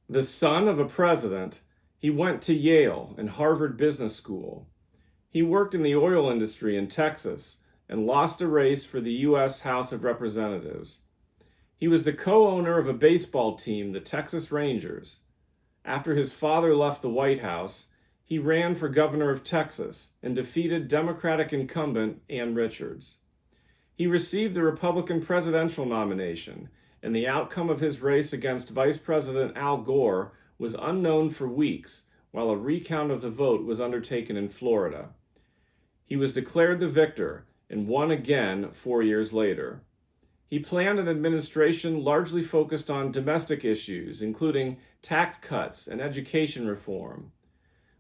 The son of a president, he went to Yale and Harvard Business School. He worked in the oil industry in Texas and lost a race for the U.S. House of Representatives. He was the co-owner of a baseball team, the Texas Rangers. After his father left the White House, he ran for governor of Texas and defeated Democratic incumbent Ann Richards. He received the Republican presidential nomination, and the outcome of his race against Vice President Al Gore was unknown for weeks while a recount of the vote was undertaken in Florida. He was declared the victor and won again 4 years later. He planned an administration largely focused on domestic issues, including tax cuts and education reform.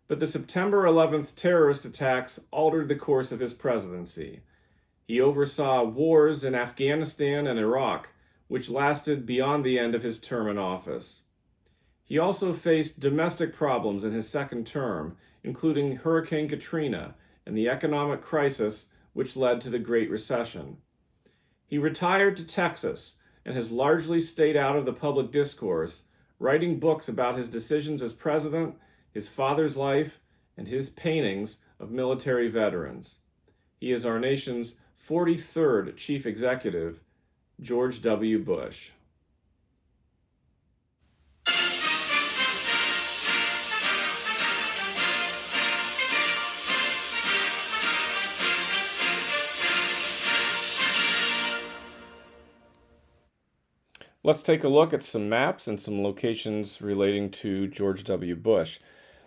But the September 11th terrorist attacks altered the course of his presidency. He oversaw wars in Afghanistan and Iraq, which lasted beyond the end of his term in office. He also faced domestic problems in his second term, including Hurricane Katrina and the economic crisis which led to the Great Recession. He retired to Texas and has largely stayed out of the public discourse, writing books about his decisions as president, his father's life, and his paintings of military veterans. He is our nation's 43rd chief executive, George W. Bush. Let's take a look at some maps and some locations relating to George W. Bush.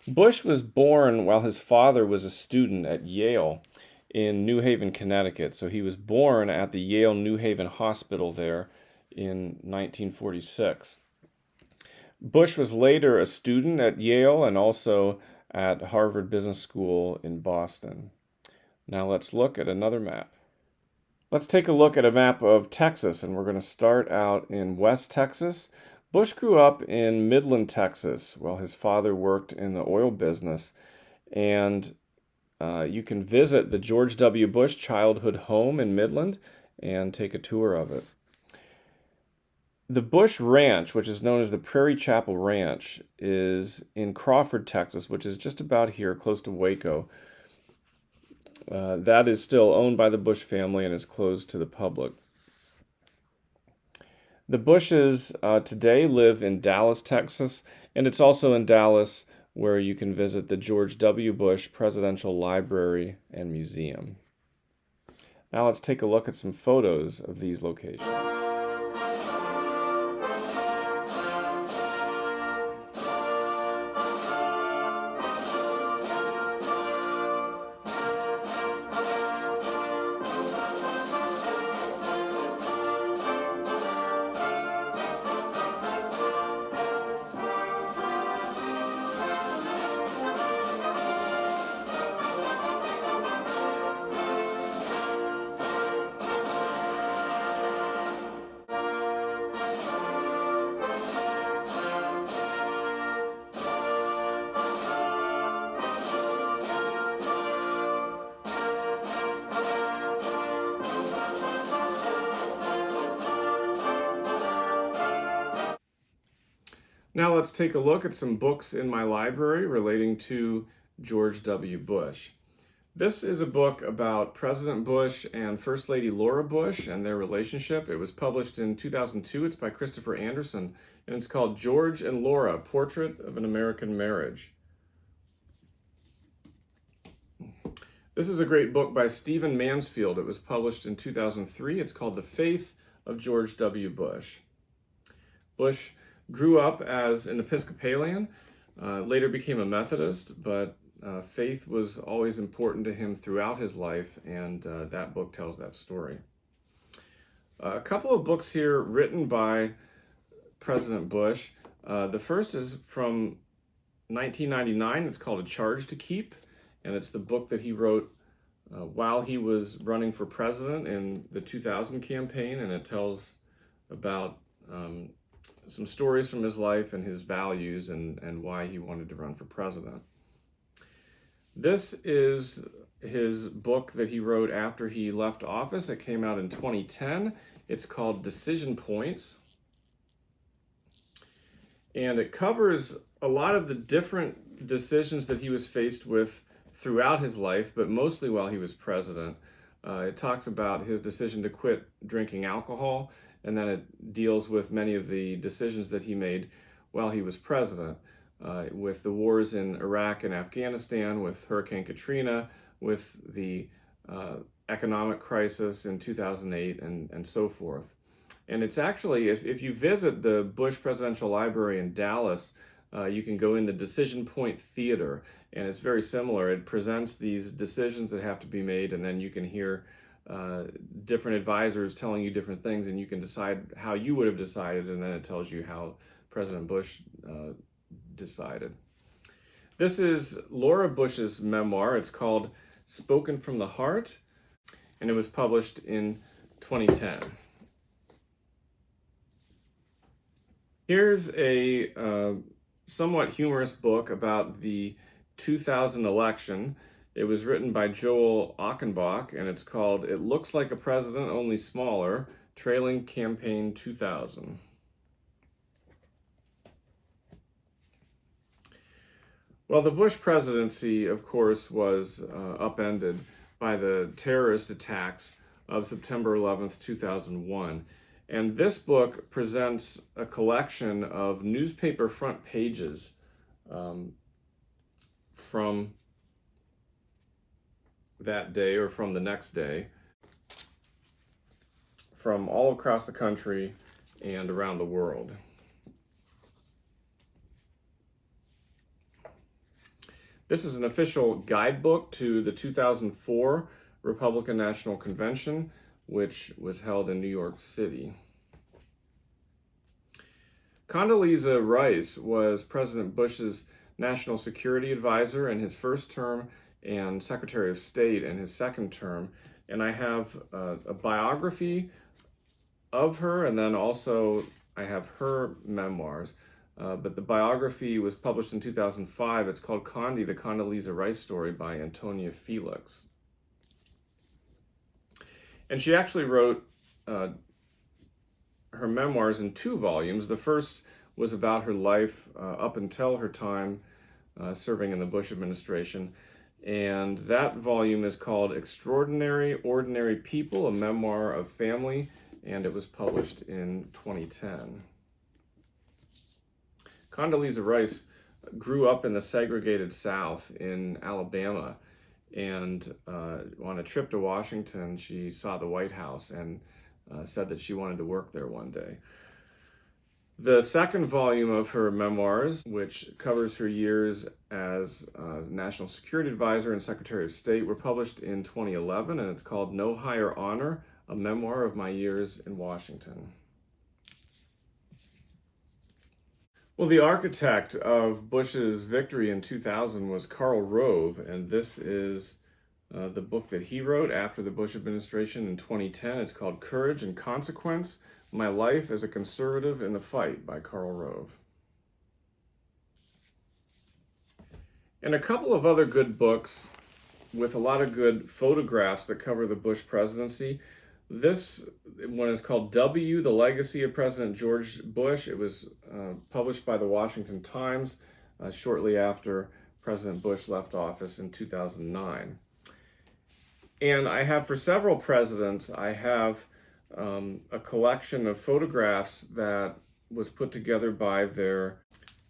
Bush was born while his father was a student at Yale in New Haven, Connecticut. So he was born at the Yale New Haven Hospital there in 1946. Bush was later a student at Yale and also at Harvard Business School in Boston. Now let's look at another map. Let's take a look at a map of Texas, and we're going to start out in West Texas. Bush grew up in Midland, Texas, while his father worked in the oil business. And you can visit the George W. Bush childhood home in Midland and take a tour of it. The Bush Ranch, which is known as the Prairie Chapel Ranch, is in Crawford, Texas, which is just about here, close to Waco. That is still owned by the Bush family and is closed to the public. The Bushes today live in Dallas, Texas, and it's also in Dallas where you can visit the George W. Bush Presidential Library and Museum. Now let's take a look at some photos of these locations. Now let's take a look at some books in my library relating to George W. Bush. This is a book about President Bush and First Lady Laura Bush and their relationship. It was published in 2002. It's by Christopher Anderson, and it's called George and Laura, Portrait of an American Marriage. This is a great book by Stephen Mansfield. It was published in 2003. It's called The Faith of George W. Bush. Bush grew up as an Episcopalian, later became a Methodist, but faith was always important to him throughout his life, and that book tells that story. A couple of books here written by President Bush. The first is from 1999. It's called A Charge to Keep, and it's the book that he wrote while he was running for president in the 2000 campaign, and it tells about some stories from his life and his values and why he wanted to run for president. This is his book that he wrote after he left office. It came out in 2010. It's called Decision Points. And it covers a lot of the different decisions that he was faced with throughout his life, but mostly while he was president. It talks about his decision to quit drinking alcohol, and then it deals with many of the decisions that he made while he was president, with the wars in Iraq and Afghanistan, with Hurricane Katrina, with the economic crisis in 2008, and so forth. And it's actually, if you visit the Bush Presidential Library in Dallas, you can go in the Decision Point Theater, and it's very similar. It presents these decisions that have to be made, and then you can hear different advisors telling you different things, and you can decide how you would have decided, and then it tells you how President Bush decided. This is Laura Bush's memoir. It's called Spoken from the Heart, and it was published in 2010. Here's a somewhat humorous book about the 2000 election. It was written by Joel Achenbach, and it's called It Looks Like a President, Only Smaller, Trailing Campaign 2000. Well, the Bush presidency, of course, was upended by the terrorist attacks of September 11th, 2001. And this book presents a collection of newspaper front pages from that day or from the next day, from all across the country and around the world. This is an official guidebook to the 2004 Republican National Convention, which was held in New York City. Condoleezza Rice was President Bush's national security advisor in his first term and Secretary of State in his second term. And I have a biography of her, and then also I have her memoirs. But the biography was published in 2005. It's called Condi, the Condoleezza Rice Story by Antonia Felix. And she actually wrote her memoirs in 2 volumes. The first was about her life up until her time serving in the Bush administration. And that volume is called Extraordinary Ordinary People, a Memoir of Family, and it was published in 2010. Condoleezza Rice grew up in the segregated South in Alabama, and on a trip to Washington, she saw the White House and said that she wanted to work there one day. The second volume of her memoirs, which covers her years as National Security Advisor and Secretary of State, were published in 2011, and it's called No Higher Honor, a Memoir of My Years in Washington. Well, the architect of Bush's victory in 2000 was Karl Rove, and this is the book that he wrote after the Bush administration in 2010. It's called Courage and Consequence, My Life as a Conservative in the Fight by Karl Rove. And a couple of other good books with a lot of good photographs that cover the Bush presidency. This one is called W, The Legacy of President George Bush. It was published by the Washington Times shortly after President Bush left office in 2009. And I have, for several presidents, I have a collection of photographs that was put together by their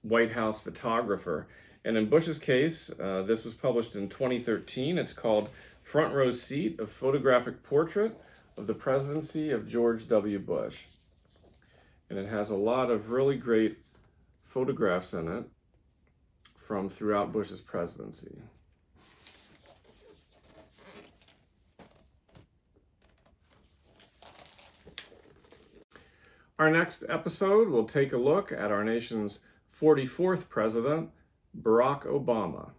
White House photographer. And in Bush's case, this was published in 2013. It's called Front Row Seat, a Photographic Portrait of the Presidency of George W. Bush. And it has a lot of really great photographs in it from throughout Bush's presidency. Our next episode will take a look at our nation's 44th president, Barack Obama.